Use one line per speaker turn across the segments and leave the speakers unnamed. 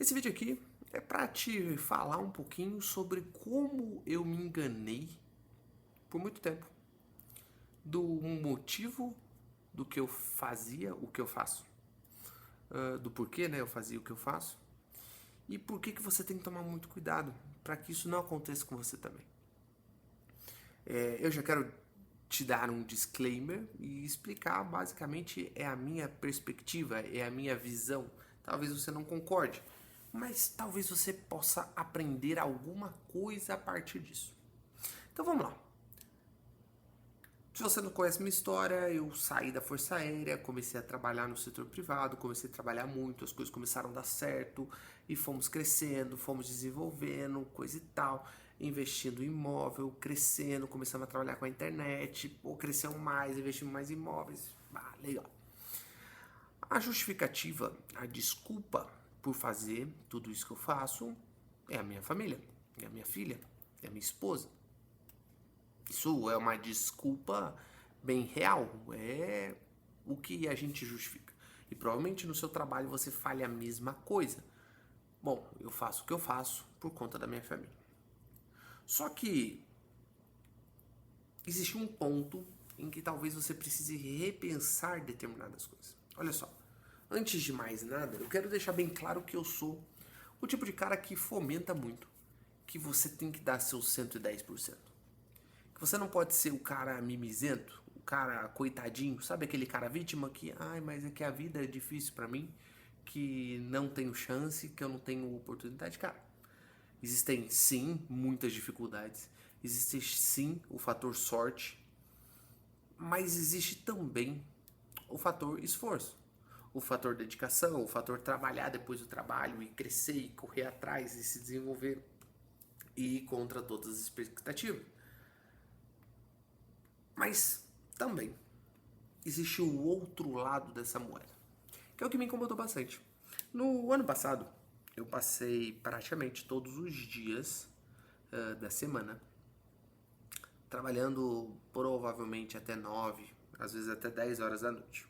Esse vídeo aqui é para te falar um pouquinho sobre como eu me enganei por muito tempo, do motivo do que eu fazia, o que eu faço, do porquê, né, eu fazia o que eu faço, e por que você tem que tomar muito cuidado para que isso não aconteça com você também. Eu já quero te dar um disclaimer e explicar basicamente é a minha perspectiva, é a minha visão. Talvez você não concorde, mas talvez você possa aprender alguma coisa a partir disso. Então vamos lá. Se você não conhece minha história, eu saí da Força Aérea, comecei a trabalhar no setor privado, comecei a trabalhar muito, as coisas começaram a dar certo e fomos crescendo, fomos desenvolvendo, coisa e tal, investindo em imóvel, crescendo, começamos a trabalhar com a internet, crescemos mais, investimos mais em imóveis, legal. A justificativa, a desculpa por fazer tudo isso que eu faço é a minha família, é a minha filha, é a minha esposa. Isso é uma desculpa bem real, é o que a gente justifica. E provavelmente no seu trabalho você fale a mesma coisa. Bom, eu faço o que eu faço por conta da minha família. Só que existe um ponto em que talvez você precise repensar determinadas coisas. Olha só, antes de mais nada, eu quero deixar bem claro que eu sou o tipo de cara que fomenta muito que você tem que dar seus 110%. Que você não pode ser o cara mimizento, o cara coitadinho, sabe aquele cara vítima que, mas é que a vida é difícil pra mim, que não tenho chance, que eu não tenho oportunidade. Cara, existem sim muitas dificuldades, existe sim o fator sorte, mas existe também o fator esforço, o fator dedicação, o fator trabalhar depois do trabalho e crescer e correr atrás e se desenvolver e ir contra todas as expectativas. Mas também existe o outro lado dessa moeda, que é o que me incomodou bastante. No ano passado, eu passei praticamente todos os dias da semana trabalhando provavelmente até 9, às vezes até 10 horas da noite.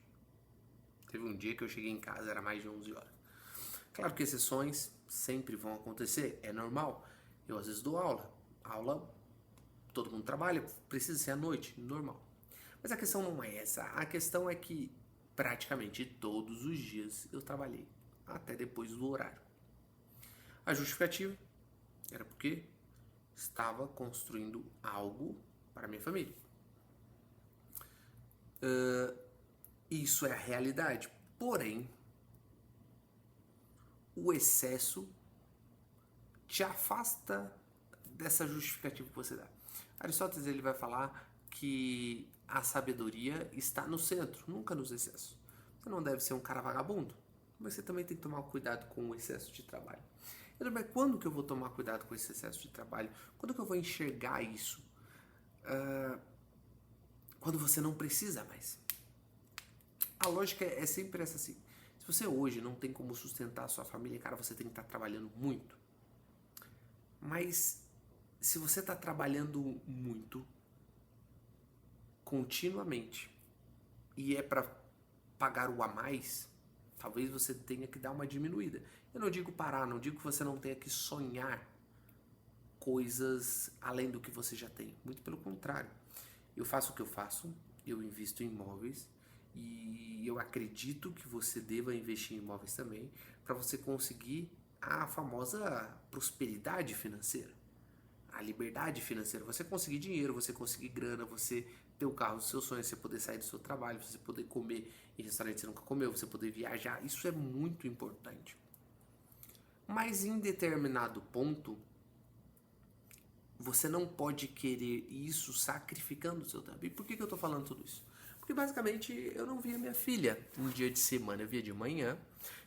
Teve um dia que eu cheguei em casa, era mais de 11 horas. Claro que exceções sempre vão acontecer, é normal. Eu às vezes dou aula, todo mundo trabalha, precisa ser à noite, normal. Mas a questão não é essa, a questão é que praticamente todos os dias eu trabalhei, até depois do horário. A justificativa era porque estava construindo algo para minha família. Isso é a realidade, porém, o excesso te afasta dessa justificativa que você dá. Aristóteles ele vai falar que a sabedoria está no centro, nunca nos excessos. Você não deve ser um cara vagabundo, mas você também tem que tomar cuidado com o excesso de trabalho. Mas quando que eu vou tomar cuidado com esse excesso de trabalho? Quando que eu vou enxergar isso? Quando você não precisa mais. A lógica é sempre essa assim. Se você hoje não tem como sustentar a sua família, cara, você tem que estar trabalhando muito. Mas se você está trabalhando muito, continuamente, e é para pagar o a mais, talvez você tenha que dar uma diminuída. Eu não digo parar, não digo que você não tenha que sonhar coisas além do que você já tem. Muito pelo contrário. Eu faço o que eu faço, eu invisto em imóveis e eu acredito que você deva investir em imóveis também para você conseguir a famosa prosperidade financeira, a liberdade financeira, você conseguir dinheiro, você conseguir grana, você ter o carro dos seus sonhos, você poder sair do seu trabalho, você poder comer em restaurante que você nunca comeu, você poder viajar, isso é muito importante. Mas em determinado ponto, você não pode querer isso sacrificando o seu tempo. E por que eu tô falando tudo isso? Porque basicamente eu não via minha filha um dia de semana, eu via de manhã.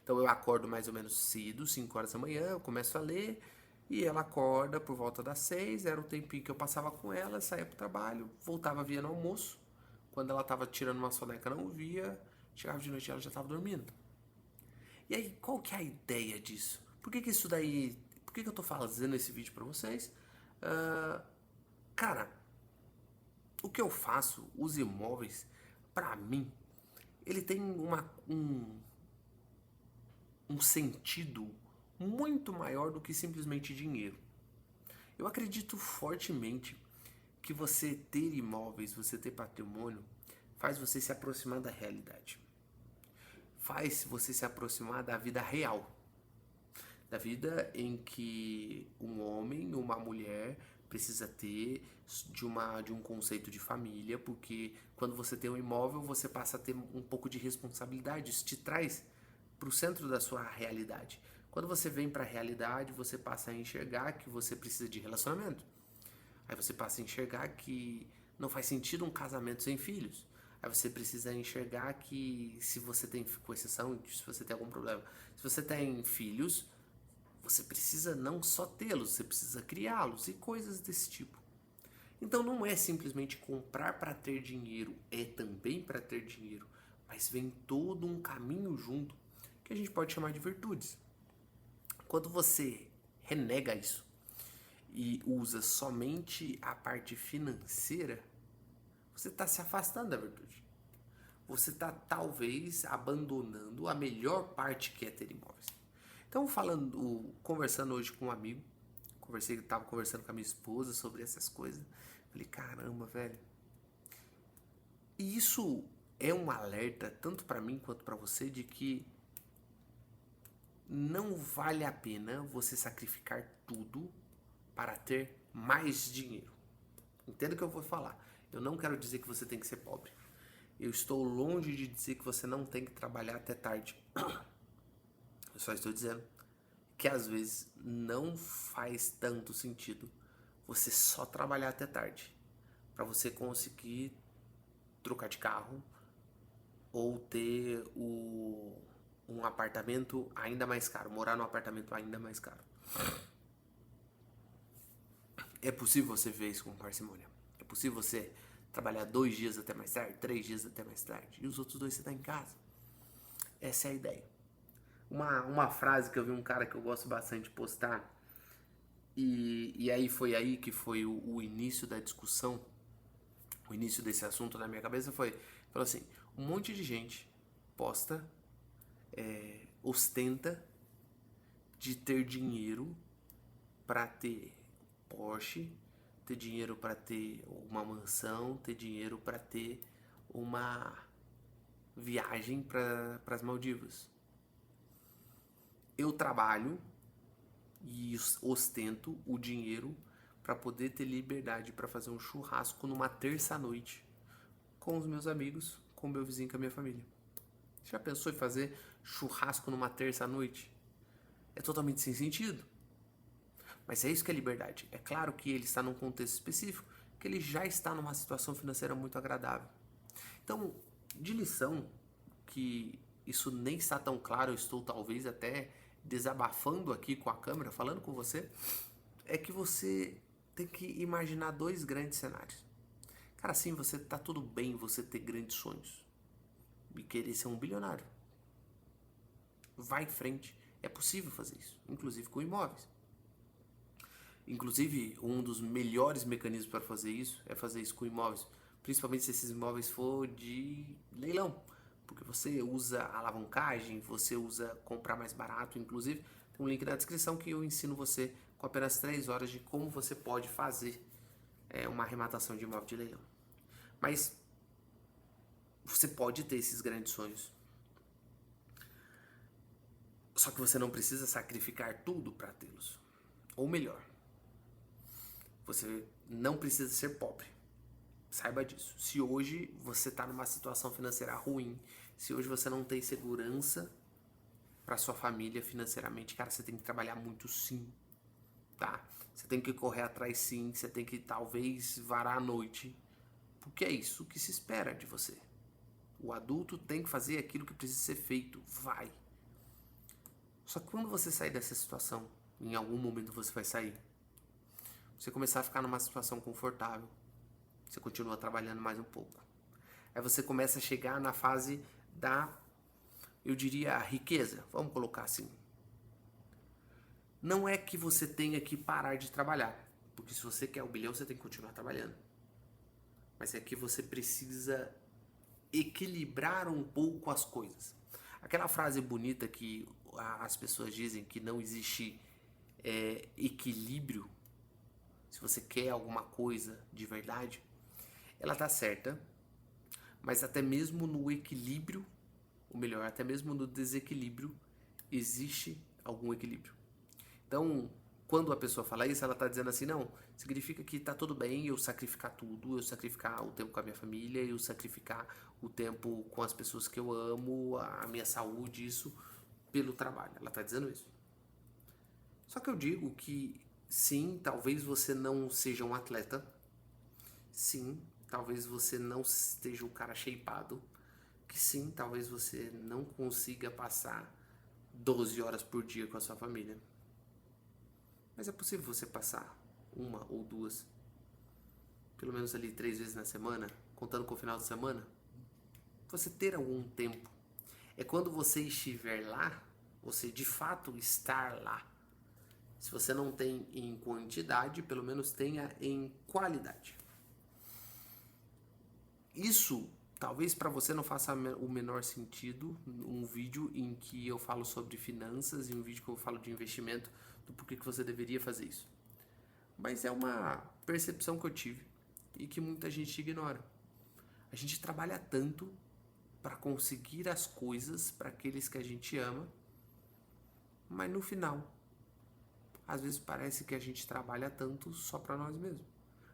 Então eu acordo mais ou menos cedo, 5 horas da manhã, eu começo a ler e ela acorda por volta das 6, era o tempinho que eu passava com ela, saía pro trabalho, voltava via no almoço. Quando ela tava tirando uma soneca, não via, chegava de noite e ela já tava dormindo. E aí, qual que é a ideia disso? Por que isso daí... Por que eu tô fazendo esse vídeo pra vocês? Cara, o que eu faço, os imóveis, pra mim, ele tem um sentido muito maior do que simplesmente dinheiro. Eu acredito fortemente que você ter imóveis, você ter patrimônio, faz você se aproximar da realidade. Faz você se aproximar da vida real. Da vida em que um homem, uma mulher precisa ter de um conceito de família, porque quando você tem um imóvel, você passa a ter um pouco de responsabilidade. Isso te traz para o centro da sua realidade. Quando você vem para a realidade, você passa a enxergar que você precisa de relacionamento. Aí você passa a enxergar que não faz sentido um casamento sem filhos. Aí você precisa enxergar que se você tem, com exceção, se você tem algum problema, se você tem filhos, você precisa não só tê-los, você precisa criá-los e coisas desse tipo. Então não é simplesmente comprar para ter dinheiro, é também para ter dinheiro, mas vem todo um caminho junto que a gente pode chamar de virtudes. Quando você renega isso e usa somente a parte financeira, você está se afastando da virtude. Você está talvez abandonando a melhor parte que é ter imóveis. Então, conversando hoje com um amigo, estava conversando com a minha esposa sobre essas coisas. Falei, caramba, velho. E isso é um alerta tanto para mim quanto para você de que não vale a pena você sacrificar tudo para ter mais dinheiro. Entenda o que eu vou falar. Eu não quero dizer que você tem que ser pobre. Eu estou longe de dizer que você não tem que trabalhar até tarde. Eu só estou dizendo que às vezes não faz tanto sentido você só trabalhar até tarde para você conseguir trocar de carro ou ter um apartamento ainda mais caro, morar num apartamento ainda mais caro. É possível você ver isso com parcimônia. É possível você trabalhar 2 dias até mais tarde, 3 dias até mais tarde, e os outros 2 você está em casa. Essa é a ideia. Uma frase que eu vi um cara que eu gosto bastante de postar, e aí foi que o início da discussão, o início desse assunto na minha cabeça falou assim, um monte de gente posta, ostenta de ter dinheiro para ter Porsche, ter dinheiro para ter uma mansão, ter dinheiro para ter uma viagem para as Maldivas. Eu trabalho e ostento o dinheiro para poder ter liberdade para fazer um churrasco numa terça-noite com os meus amigos, com o meu vizinho, com a minha família. Você já pensou em fazer churrasco numa terça-noite? É totalmente sem sentido. Mas é isso que é liberdade. É claro que ele está num contexto específico, que ele já está numa situação financeira muito agradável. Então, de lição, que isso nem está tão claro, eu estou talvez até desabafando aqui com a câmera, falando com você, é que você tem que imaginar 2 grandes cenários. Cara, sim, você tá tudo bem você ter grandes sonhos e querer ser um bilionário. Vai em frente. É possível fazer isso, inclusive com imóveis. Inclusive, um dos melhores mecanismos para fazer isso é fazer isso com imóveis, principalmente se esses imóveis for de leilão, porque você usa alavancagem, você usa comprar mais barato, inclusive tem um link na descrição que eu ensino você com apenas 3 horas de como você pode fazer uma arrematação de imóvel de leilão. Mas você pode ter esses grandes sonhos, só que você não precisa sacrificar tudo para tê-los, ou melhor, você não precisa ser pobre. Saiba disso. Se hoje você está numa situação financeira ruim, se hoje você não tem segurança para sua família financeiramente, cara, você tem que trabalhar muito sim, tá? Você tem que correr atrás sim, você tem que talvez varar a noite, porque é isso que se espera de você. O adulto tem que fazer aquilo que precisa ser feito, vai. Só que quando você sair dessa situação, em algum momento você vai sair, você começar a ficar numa situação confortável, você continua trabalhando mais um pouco. Aí você começa a chegar na fase da, eu diria, riqueza, vamos colocar assim. Não é que você tenha que parar de trabalhar, porque se você quer o bilhão, você tem que continuar trabalhando. Mas é que você precisa equilibrar um pouco as coisas. Aquela frase bonita que as pessoas dizem que não existe equilíbrio, se você quer alguma coisa de verdade, ela tá certa, mas até mesmo no equilíbrio, ou melhor, até mesmo no desequilíbrio, existe algum equilíbrio. Então, quando a pessoa fala isso, ela tá dizendo assim, não, significa que tá tudo bem eu sacrificar tudo, eu sacrificar o tempo com a minha família, eu sacrificar o tempo com as pessoas que eu amo, a minha saúde, isso, pelo trabalho. Ela tá dizendo isso. Só que eu digo que sim, talvez você não seja um atleta, sim, talvez você não esteja um cara shapeado, que sim, talvez você não consiga passar 12 horas por dia com a sua família. Mas é possível você passar uma ou duas, pelo menos ali 3 vezes na semana, contando com o final de semana. Você ter algum tempo. É quando você estiver lá, você de fato estar lá. Se você não tem em quantidade, pelo menos tenha em qualidade. Isso talvez para você não faça o menor sentido, um vídeo em que eu falo sobre finanças e um vídeo que eu falo de investimento, do porquê que você deveria fazer isso. Mas é uma percepção que eu tive e que muita gente ignora. A gente trabalha tanto para conseguir as coisas para aqueles que a gente ama, mas no final, às vezes parece que a gente trabalha tanto só para nós mesmos.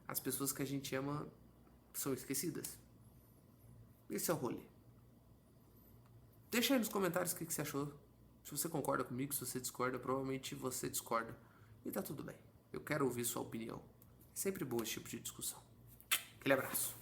As pessoas que a gente ama são esquecidas. Esse é o rolê. Deixa aí nos comentários o que você achou. Se você concorda comigo, se você discorda, provavelmente você discorda. E tá tudo bem. Eu quero ouvir sua opinião. É sempre bom esse tipo de discussão. Aquele abraço.